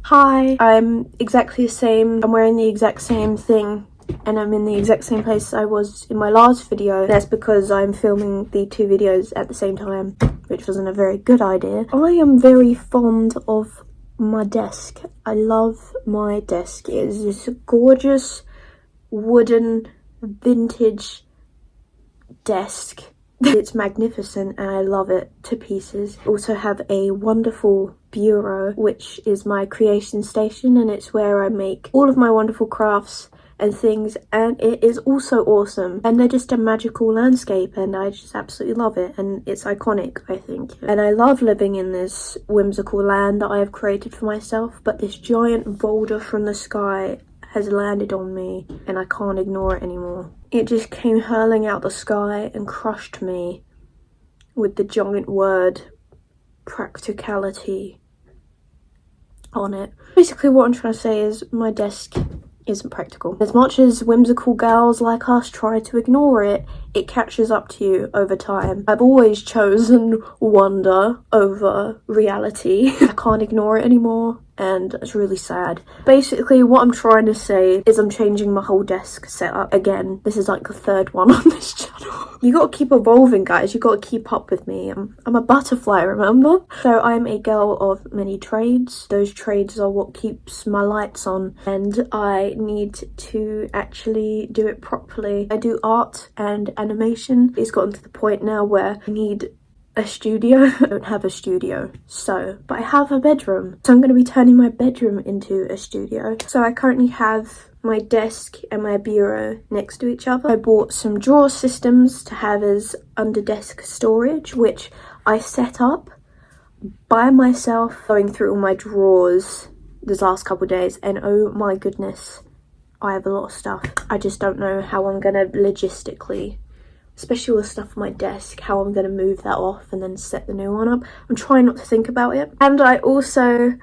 Hi, I'm exactly the same. I'm wearing the exact same thing and I'm in the exact same place I was in my last video. That's because I'm filming the two videos at the same time, which wasn't a very good idea. I am very fond of my desk. I love my desk. It is this gorgeous wooden vintage desk. It's magnificent and I love it to pieces. I also have a wonderful bureau, which is my creation station, and it's where I make all of my wonderful crafts and things, and it is also awesome, and they're just a magical landscape and I just absolutely love it, and it's iconic, I think. And I love living in this whimsical land that I have created for myself, but this giant boulder from the sky has landed on me and I can't ignore it anymore. It just came hurling out the sky and crushed me with the giant word practicality on it. Basically what I'm trying to say is my desk isn't practical. As much as whimsical gals like us try to ignore it, it catches up to you over time. I've always chosen wonder over reality. I can't ignore it anymore and it's really sad. Basically what I'm trying to say is I'm changing my whole desk setup again. This is like the third one on this channel. You gotta keep evolving, guys. You gotta keep up with me. I'm a butterfly, remember? So I'm a girl of many trades. Those trades are what keeps my lights on, and I need to actually do it properly. I do art and animation. It's gotten to the point now where I need a studio. I don't have a studio, but I have a bedroom. So I'm going to be turning my bedroom into a studio. So I currently have my desk and my bureau next to each other. I bought some drawer systems to have as under desk storage, which I set up by myself, going through all my drawers this last couple of days, and oh my goodness, I have a lot of stuff. I just don't know how I'm gonna logistically, especially all the stuff on my desk, how I'm gonna move that off and then set the new one up. I'm trying not to think about it. And I also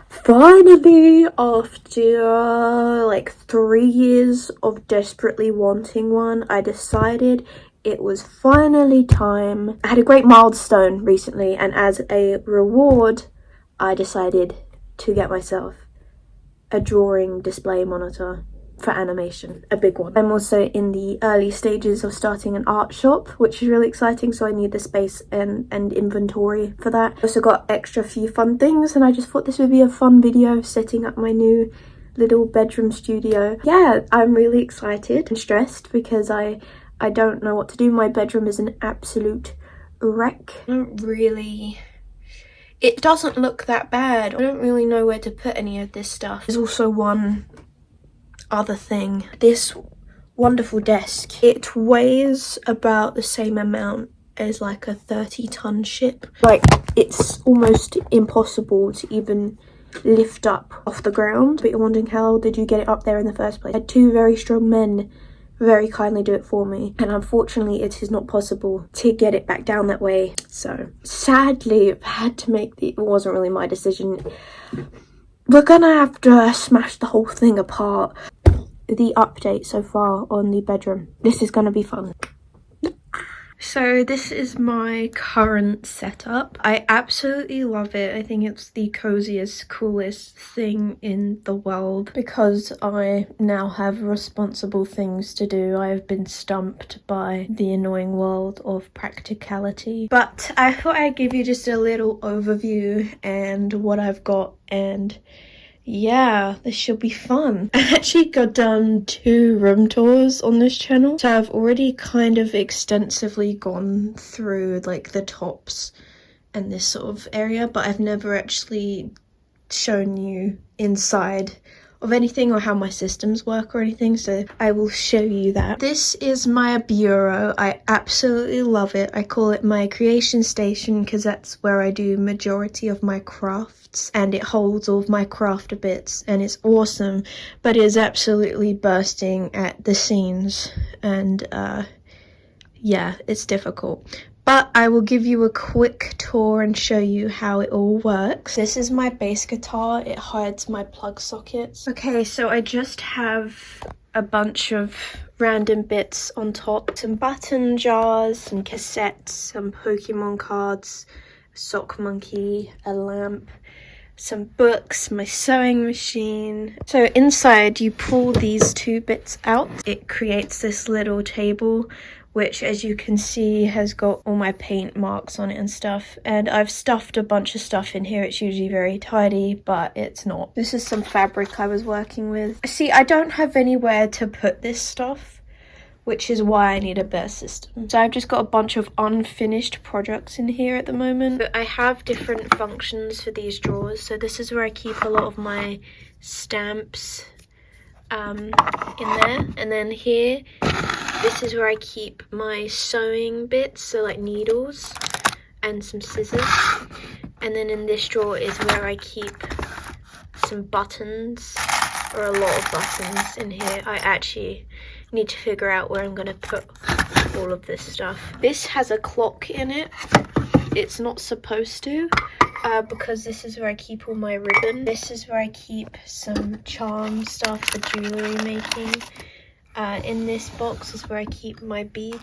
finally, after like 3 years of desperately wanting one, I decided it was finally time. I had a great milestone recently, and as a reward I decided to get myself a drawing display monitor for animation, a big one. I'm also in the early stages of starting an art shop, which is really exciting, so I need the space and inventory for that. I also got extra few fun things, and I just thought this would be a fun video setting up my new little bedroom studio. Yeah, I'm really excited and stressed because I don't know what to do. My bedroom is an absolute wreck. It doesn't look that bad. I don't really know where to put any of this stuff. There's also one other thing. This wonderful desk. It weighs about the same amount as like a 30-ton ship. Like, it's almost impossible to even lift up off the ground. But you're wondering, how did you get it up there in the first place? I had two very strong men very kindly do it for me, and unfortunately it is not possible to get it back down that way. So sadly I've had to make it wasn't really my decision. We're gonna have to smash the whole thing apart. The update so far on the bedroom. This is gonna be fun. So this is my current setup. I absolutely love it. I think it's the coziest, coolest thing in the world because I now have responsible things to do. I have been stumped by the annoying world of practicality. But I thought I'd give you just a little overview and what I've got, and yeah, this should be fun. I actually got done 2 room tours on this channel, so I've already kind of extensively gone through like the tops and this sort of area, but I've never actually shown you inside of anything or how my systems work or anything, so I will show you that. This is my bureau. I absolutely love it. I call it my creation station because that's where I do majority of my crafts, and it holds all of my crafter bits, and it's awesome, but it is absolutely bursting at the seams, and yeah, it's difficult. But I will give you a quick tour and show you how it all works. This is my bass guitar. It hides my plug sockets. Okay, so I just have a bunch of random bits on top. Some button jars, some cassettes, some Pokemon cards, a sock monkey, a lamp, some books, my sewing machine. So inside you pull these two bits out. It creates this little table, which as you can see has got all my paint marks on it and stuff. And I've stuffed a bunch of stuff in here. It's usually very tidy, but it's not. This is some fabric I was working with. See, I don't have anywhere to put this stuff, which is why I need a better system. So I've just got a bunch of unfinished projects in here at the moment. But I have different functions for these drawers. So this is where I keep a lot of my stamps in there. And then here, this is where I keep my sewing bits, so like needles and some scissors. And then in this drawer is where I keep some buttons, or a lot of buttons in here. I actually need to figure out where I'm gonna put all of this stuff. This has a clock in it. It's not supposed to, because this is where I keep all my ribbon. This is where I keep some charm stuff for jewelry making. In this box is where I keep my beads.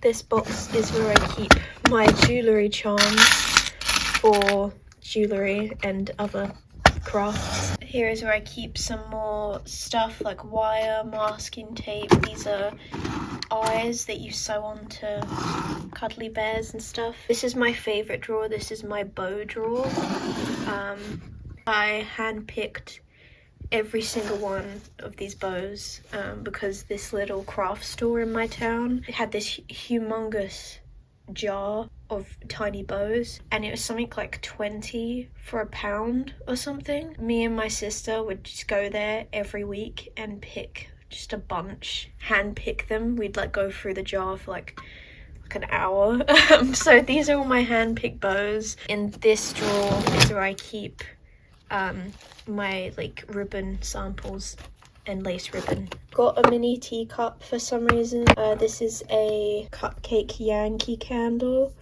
This box is where I keep my jewelry charms for jewelry and other crafts. Here is where I keep some more stuff like wire, masking tape. These are eyes that you sew onto cuddly bears and stuff. This is my favorite drawer. This is my bow drawer. I handpicked every single one of these bows because this little craft store in my town had this humongous jar of tiny bows, and it was something like 20 for £1 or something. Me and my sister would just go there every week and pick just a bunch, hand pick them. We'd like go through the jar for like an hour. So these are all my hand picked bows. In this drawer is where I keep my like ribbon samples and lace ribbon. Got a mini teacup for some reason. This is a cupcake Yankee candle.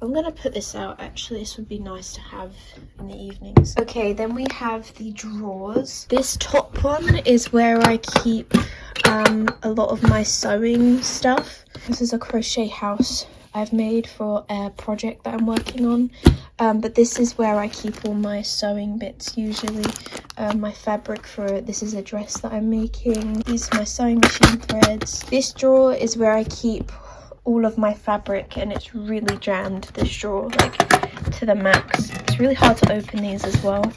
I'm gonna put this out actually. This would be nice to have in the evenings. Okay, then we have the drawers. This top one is where I keep a lot of my sewing stuff. This is a crochet house I've made for a project that I'm working on. But this is where I keep all my sewing bits usually. My fabric for it. This is a dress that I'm making. These are my sewing machine threads. This drawer is where I keep all of my fabric, and it's really jammed, this drawer, like to the max. It's really hard to open these as well.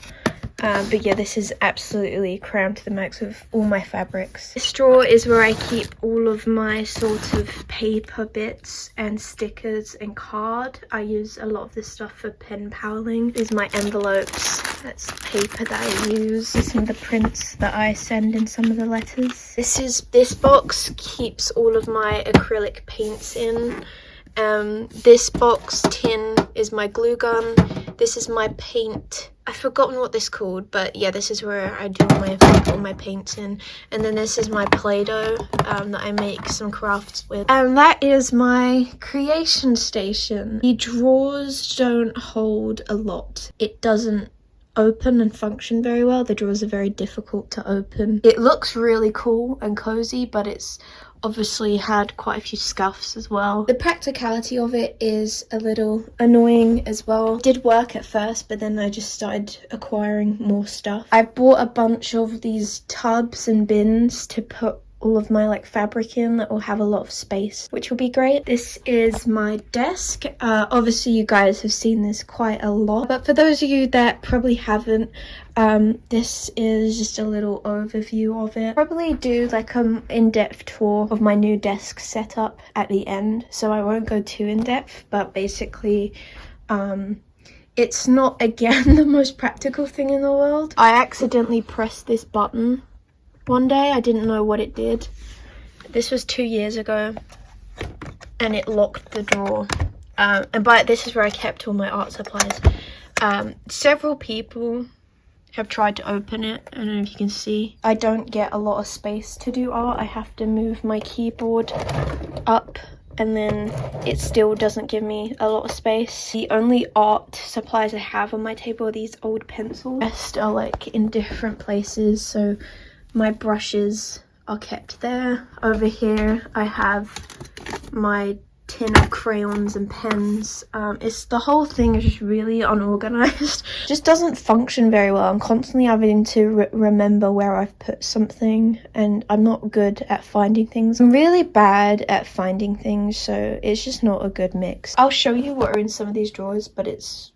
But yeah, this is absolutely crammed to the max with all my fabrics. This drawer is where I keep all of my sort of paper bits and stickers and card. I use a lot of this stuff for pen paling. These are my envelopes. That's paper that I use. Some of the prints that I send in some of the letters. This box keeps all of my acrylic paints in. This box tin is my glue gun. This is my paint. I've forgotten what this is called, but yeah, this is where I do all my paints in. And then this is my Play-Doh that I make some crafts with. And that is my creation station. The drawers don't hold a lot. It doesn't open and function very well. The drawers are very difficult to open. It looks really cool and cozy, but it's obviously had quite a few scuffs as well. The practicality of it is a little annoying as well. It did work at first, but then I just started acquiring more stuff. I bought a bunch of these tubs and bins to put all of my like fabric in that will have a lot of space, which will be great. This is my desk. Obviously you guys have seen this quite a lot, but for those of you that probably haven't, this is just a little overview of it. Probably do like an in-depth tour of my new desk setup at the end, so I won't go too in-depth, but basically it's not again the most practical thing in the world. I accidentally pressed this button one day. I didn't know what it did. This was 2 years ago, and it locked the drawer. And this is where I kept all my art supplies. Several people have tried to open it. I don't know if you can see. I don't get a lot of space to do art. I have to move my keyboard up, and then it still doesn't give me a lot of space. The only art supplies I have on my table are these old pencils. The rest are like in different places, so my brushes are kept there. Over here I have my tin of crayons and pens. It's the whole thing is just really unorganized. Just doesn't function very well. I'm constantly having to remember where I've put something, and I'm not good at finding things. I'm really bad at finding things, so it's just not a good mix. I'll show you what are in some of these drawers, but it's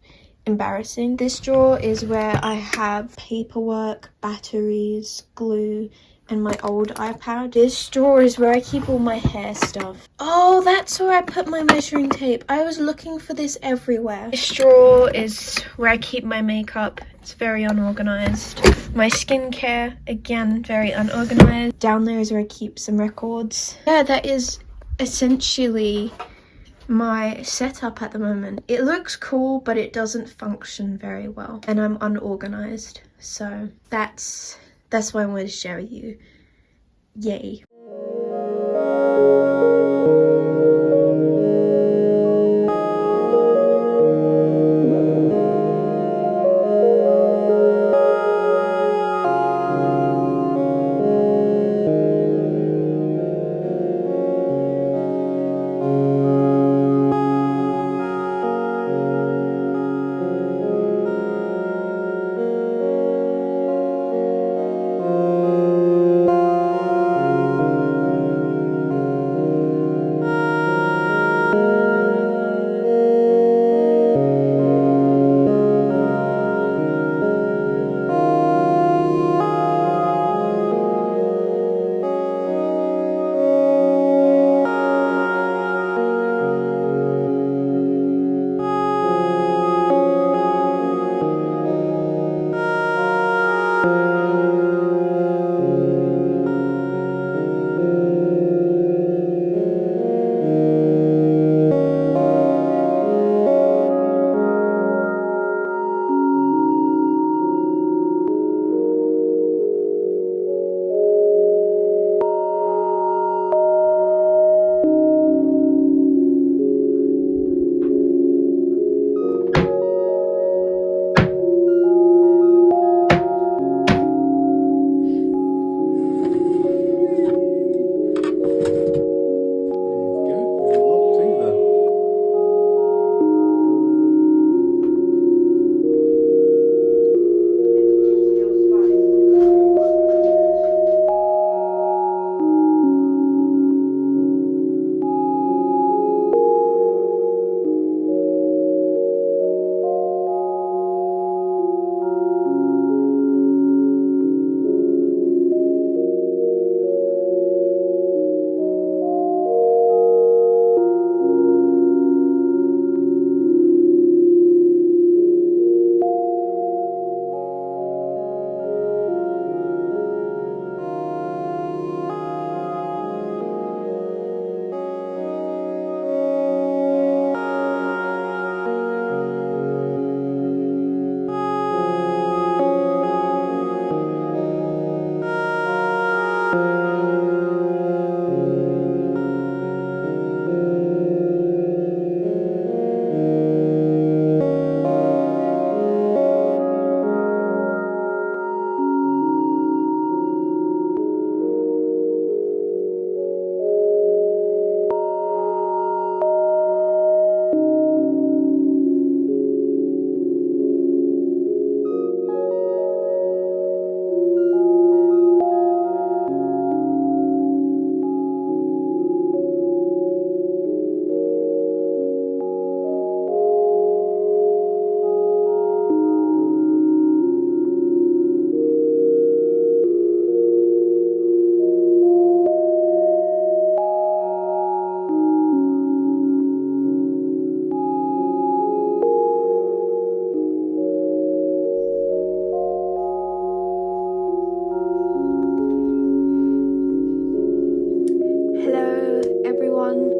embarrassing. This drawer is where I have paperwork, batteries, glue, and my old iPad. This drawer is where I keep all my hair stuff. Oh, that's where I put my measuring tape. I was looking for this everywhere. This drawer is where I keep my makeup. It's very unorganized. My skincare, again, very unorganized. Down there is where I keep some records. Yeah, that is essentially my setup at the moment. It looks cool, but it doesn't function very well, and I'm unorganized. So that's why I wanted to share with you. Yay.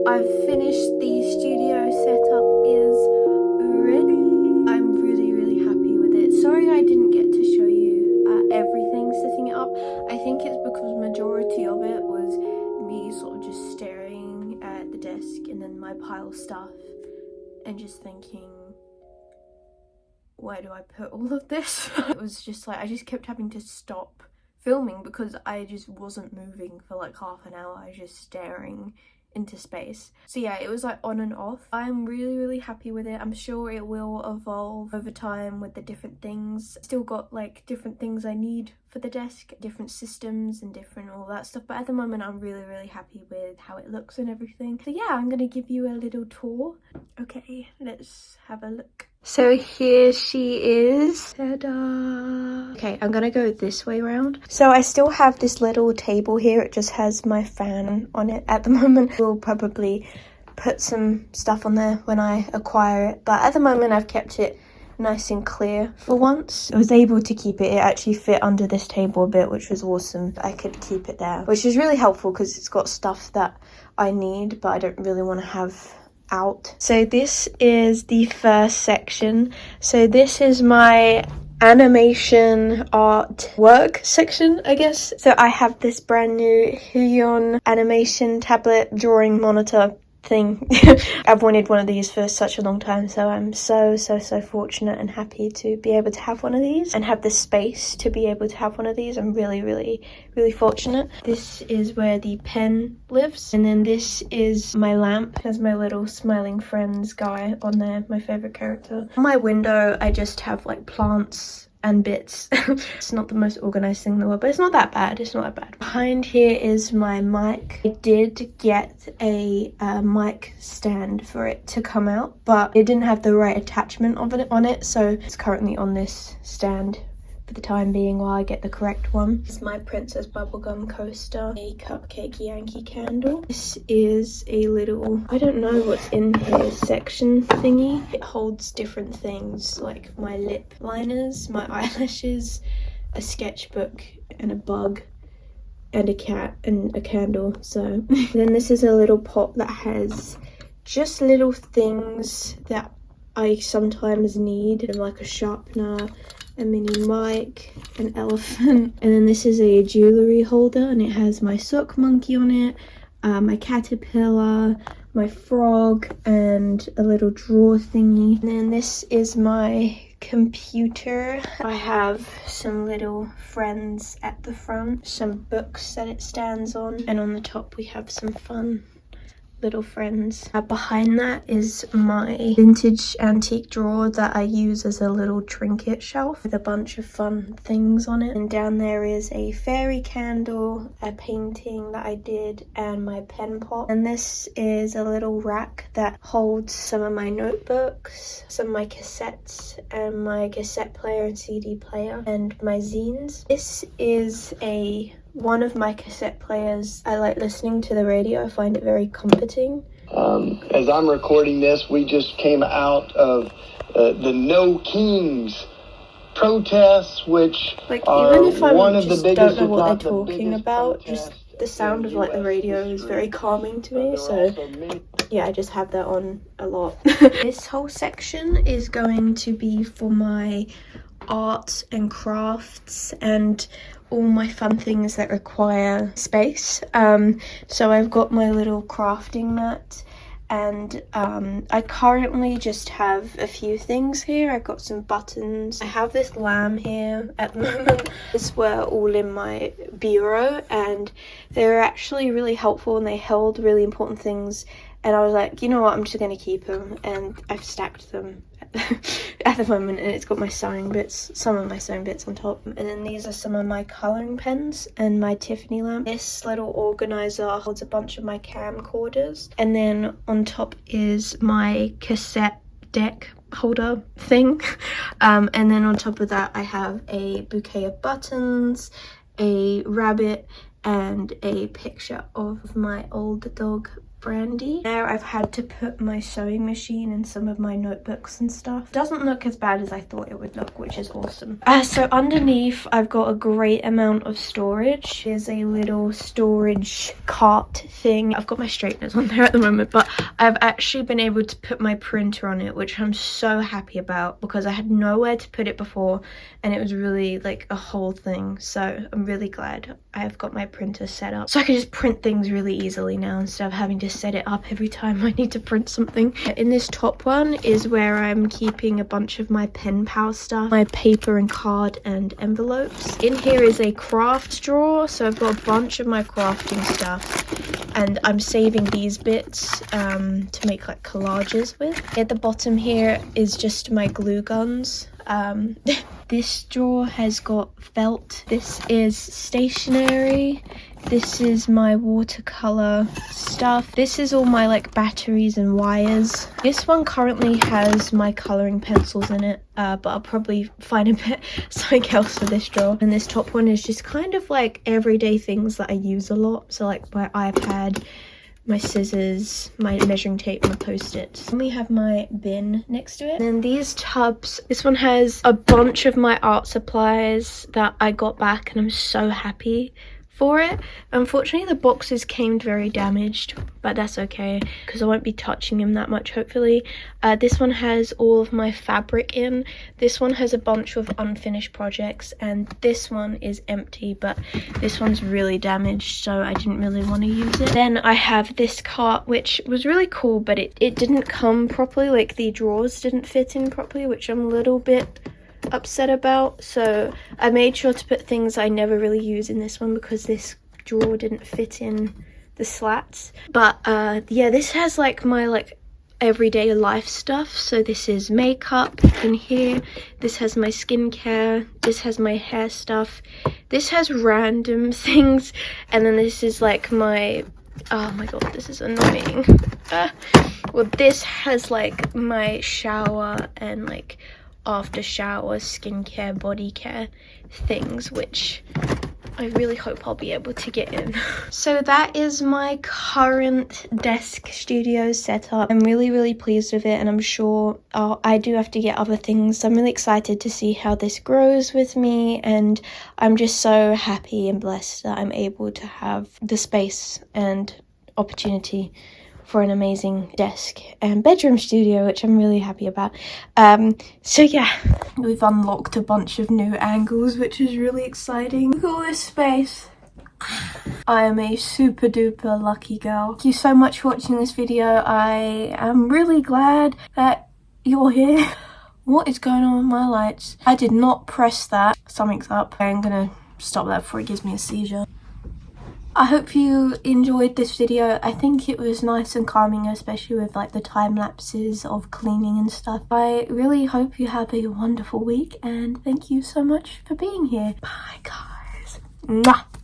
I've finished. The studio setup is ready. I'm really happy with it. Sorry I didn't get to show you everything setting it up. I think it's because majority of it was me sort of just staring at the desk and then my pile of stuff and just thinking, where do I put all of this? It was just like I just kept having to stop filming because I just wasn't moving for like half an hour. I was just staring into space. So yeah, it was like on and off. I'm really happy with it. I'm sure it will evolve over time with the different things. Still got like different things I need for the desk, different systems and different all that stuff, but at the moment I'm really happy with how it looks and everything. So yeah, I'm gonna give you a little tour. Okay, let's have a look. So here she is. Ta-da! Okay, I'm gonna go this way round. So I still have this little table here. It just has my fan on it at the moment. We'll probably put some stuff on there when I acquire it, but at the moment I've kept it nice and clear for once. I was able to keep it. It actually fit under this table a bit, which was awesome. I could keep it there, which is really helpful because it's got stuff that I need, but I don't really want to have out. So this is the first section. So this is my animation art work section, I guess. So I have this brand new Huion animation tablet drawing monitor thing. I've wanted one of these for such a long time, so I'm so fortunate and happy to be able to have one of these and have the space to be able to have one of these. I'm really fortunate. This is where the pen lives, and then this is my lamp. Has my little smiling friends guy on there, my favorite character. On my window I just have like plants and bits. It's not the most organized thing in the world, but it's not that bad. It's not that bad. Behind here is my mic. I did get a mic stand for it to come out, but it didn't have the right attachment of it on it, so it's currently on this stand for the time being while I get the correct one. It's my Princess Bubblegum coaster, a cupcake Yankee candle. This is a little, I don't know what's in here, section thingy. It holds different things like my lip liners, my eyelashes, a sketchbook and a bug and a cat and a candle. So then this is a little pot that has just little things that I sometimes need, like a sharpener, a mini mic, an elephant, and then this is a jewelry holder and it has my sock monkey on it, my caterpillar, my frog, and a little drawer thingy. And then this is my computer. I have some little friends at the front, some books that it stands on, and on the top we have some fun little friends. Behind that is my vintage antique drawer that I use as a little trinket shelf with a bunch of fun things on it. And down there is a fairy candle, a painting that I did, and my pen pot. And this is a little rack that holds some of my notebooks, some of my cassettes, and my cassette player and CD player, and my zines. This is one of my cassette players. I like listening to the radio. I find it very comforting. As I'm recording this, we just came out of the No Kings protests, which like are even if I one of the just biggest, don't know what if they're not the talking biggest about, protests just the sound of like the radio is very calming to me. So yeah, I just have that on a lot. This whole section is going to be for my art and crafts and all my fun things that require space. So I've got my little crafting mat, and I currently just have a few things here. I've got some buttons. I have this lamb here at the moment. These were all in my bureau and they were actually really helpful and they held really important things, and I was like, you know what, I'm just going to keep them, and I've stacked them at the moment, and it's got my sewing bits, some of my sewing bits on top. And then these are some of my colouring pens and my Tiffany lamp. This little organizer holds a bunch of my camcorders, and then on top is my cassette deck holder thing. And then on top of that I have a bouquet of buttons, a rabbit, and a picture of my old dog Brandy. Now I've had to put my sewing machine and some of my notebooks and stuff. Doesn't look as bad as I thought it would look, which is awesome. So underneath I've got a great amount of storage. There's a little storage cart thing. I've got my straighteners on there at the moment, but I've actually been able to put my printer on it, which I'm so happy about because I had nowhere to put it before and it was really like a whole thing. So I'm really glad I've got my printer set up so I can just print things really easily now instead of having to set it up every time I need to print something. In this top one is where I'm keeping a bunch of my pen pal stuff, my paper and card and envelopes. In here is a craft drawer, so I've got a bunch of my crafting stuff, and I'm saving these bits to make like collages with. At the bottom here is just my glue guns. This drawer has got felt. This is stationery. This is my watercolor stuff. This is all my like batteries and wires. This one currently has my coloring pencils in it, but I'll probably find a bit something else for this drawer. And this top one is just kind of like everyday things that I use a lot. So like my iPad, my scissors, my measuring tape, and my post-its. Then we have my bin next to it. And then these tubs, this one has a bunch of my art supplies that I got back, and I'm so happy for it. Unfortunately, the boxes came very damaged, but that's okay because I won't be touching them that much, hopefully. This one has all of my fabric in. This one has a bunch of unfinished projects, and this one is empty, but this one's really damaged, so I didn't really want to use it. Then I have this cart, which was really cool, but it didn't come properly, like the drawers didn't fit in properly, which I'm a little bit upset about. So I made sure to put things I never really use in this one because this drawer didn't fit in the slats. But yeah, this has like my like everyday life stuff. So this is makeup in here, this has my skincare, this has my hair stuff, this has random things, and then this is like my, oh my god, this is annoying. Well, this has like my shower and like after shower skincare, body care things, which I really hope I'll be able to get in. So that is my current desk studio setup. I'm really pleased with it, and I'm sure I do have to get other things. I'm really excited to see how this grows with me, and I'm just so happy and blessed that I'm able to have the space and opportunity for an amazing desk and bedroom studio, which I'm really happy about. So yeah, we've unlocked a bunch of new angles, which is really exciting. Look at all this space. I am a super duper lucky girl. Thank you so much for watching this video. I am really glad that you're here. What is going on with my lights? I did not press that. Something's up. I'm gonna stop that before it gives me a seizure. I hope you enjoyed this video. I think it was nice and calming, especially with like the time lapses of cleaning and stuff. I really hope you have a wonderful week, and thank you so much for being here. Bye guys. Mwah.